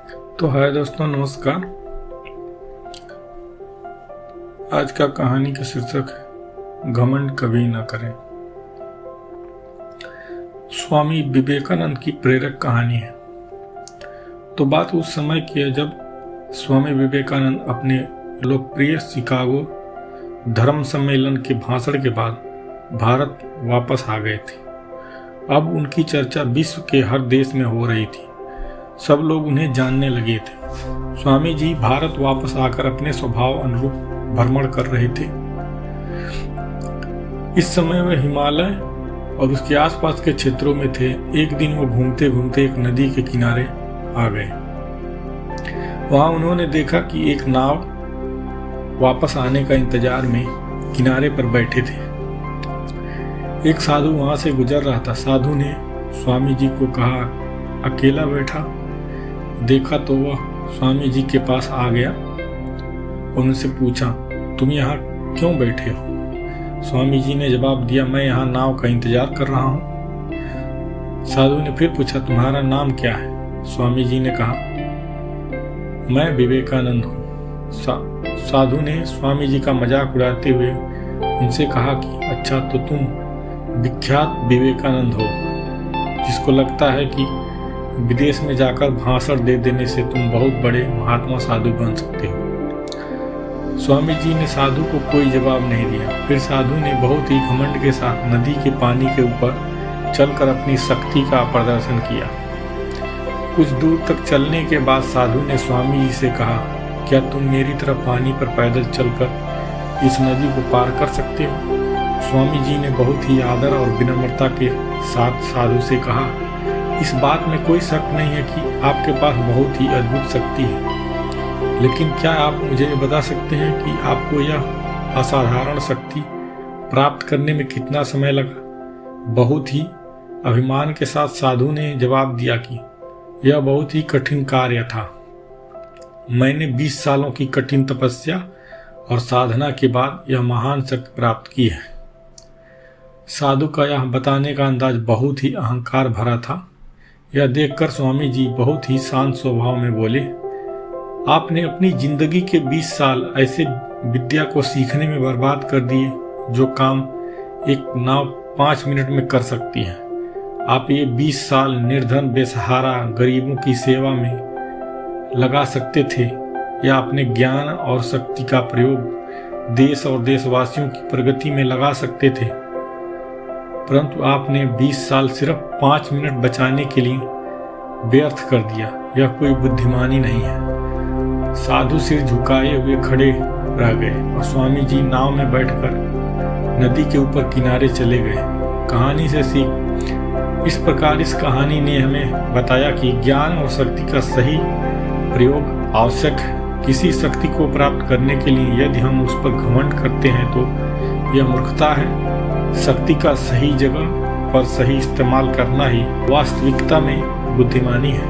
तो हाय दोस्तों, नमस्कार। आज का कहानी का शीर्षक है घमंड कभी न करें। स्वामी विवेकानंद की प्रेरक कहानी है। तो बात उस समय की है जब स्वामी विवेकानंद अपने लोकप्रिय शिकागो धर्म सम्मेलन के भाषण के बाद भारत वापस आ गए थे। अब उनकी चर्चा विश्व के हर देश में हो रही थी। सब लोग उन्हें जानने लगे थे। स्वामी जी भारत वापस आकर अपने स्वभाव अनुरूप भ्रमण कर रहे थे। इस समय वे हिमालय और उसके आसपास के क्षेत्रों में थे। एक दिन वो घूमते घूमते एक नदी के किनारे आ गए। वहां उन्होंने देखा कि एक नाव वापस आने का इंतजार में किनारे पर बैठे थे। एक साधु वहां से गुजर रहा था। साधु ने स्वामी जी को कहा, अकेला बैठा। देखा तो वह स्वामी जी के पास आ गया और उनसे पूछा, तुम यहाँ क्यों बैठे हो? स्वामी जी ने जवाब दिया, मैं यहाँ नाव का इंतजार कर रहा हूँ। साधु ने फिर पूछा, तुम्हारा नाम क्या है? स्वामी जी ने कहा, मैं विवेकानंद हूँ। साधु ने स्वामी जी का मजाक उड़ाते हुए उनसे कहा कि अच्छा, तो तुम विख्यात विवेकानंद हो, जिसको लगता है कि विदेश में जाकर भाषण दे देने से तुम बहुत बड़े महात्मा साधु बन सकते हो। स्वामी जी ने साधु को कोई जवाब नहीं दिया। फिर साधु ने बहुत ही घमंड के साथ नदी के पानी के ऊपर चलकर अपनी शक्ति का प्रदर्शन किया। कुछ दूर तक चलने के बाद साधु ने स्वामी जी से कहा, क्या तुम मेरी तरफ पानी पर पैदल चलकर इस नदी को पार कर सकते हो? स्वामी जी ने बहुत ही आदर और विनम्रता के साथ साधु से कहा, इस बात में कोई शक नहीं है कि आपके पास बहुत ही अद्भुत शक्ति है, लेकिन क्या आप मुझे बता सकते हैं कि आपको यह असाधारण शक्ति प्राप्त करने में कितना समय लगा? बहुत ही अभिमान के साथ साधु ने जवाब दिया कि यह बहुत ही कठिन कार्य था। मैंने 20 सालों की कठिन तपस्या और साधना के बाद यह महान शक्ति प्राप्त की है। साधु का यह बताने का अंदाज बहुत ही अहंकार भरा था। यह देखकर स्वामी जी बहुत ही शांत स्वभाव में बोले, आपने अपनी जिंदगी के 20 साल ऐसे विद्या को सीखने में बर्बाद कर दिए जो काम एक नाव 5 मिनट में कर सकती है। आप ये 20 साल निर्धन बेसहारा गरीबों की सेवा में लगा सकते थे या अपने ज्ञान और शक्ति का प्रयोग देश और देशवासियों की प्रगति में लगा सकते थे, परंतु आपने 20 साल सिर्फ 5 मिनट बचाने के लिए व्यर्थ कर दिया। यह कोई बुद्धिमानी नहीं है। साधु सिर झुकाए हुए खड़े रह गए और स्वामी जी नाव में बैठकर नदी के ऊपर किनारे चले गए। कहानी से सीख इस प्रकार इस कहानी ने हमें बताया कि ज्ञान और शक्ति का सही प्रयोग आवश्यक है। किसी शक्ति को प्राप्त करने के लिए यदि हम उस पर घमंड करते हैं तो यह मूर्खता है। शक्ति का सही जगह पर सही इस्तेमाल करना ही वास्तविकता में बुद्धिमानी है।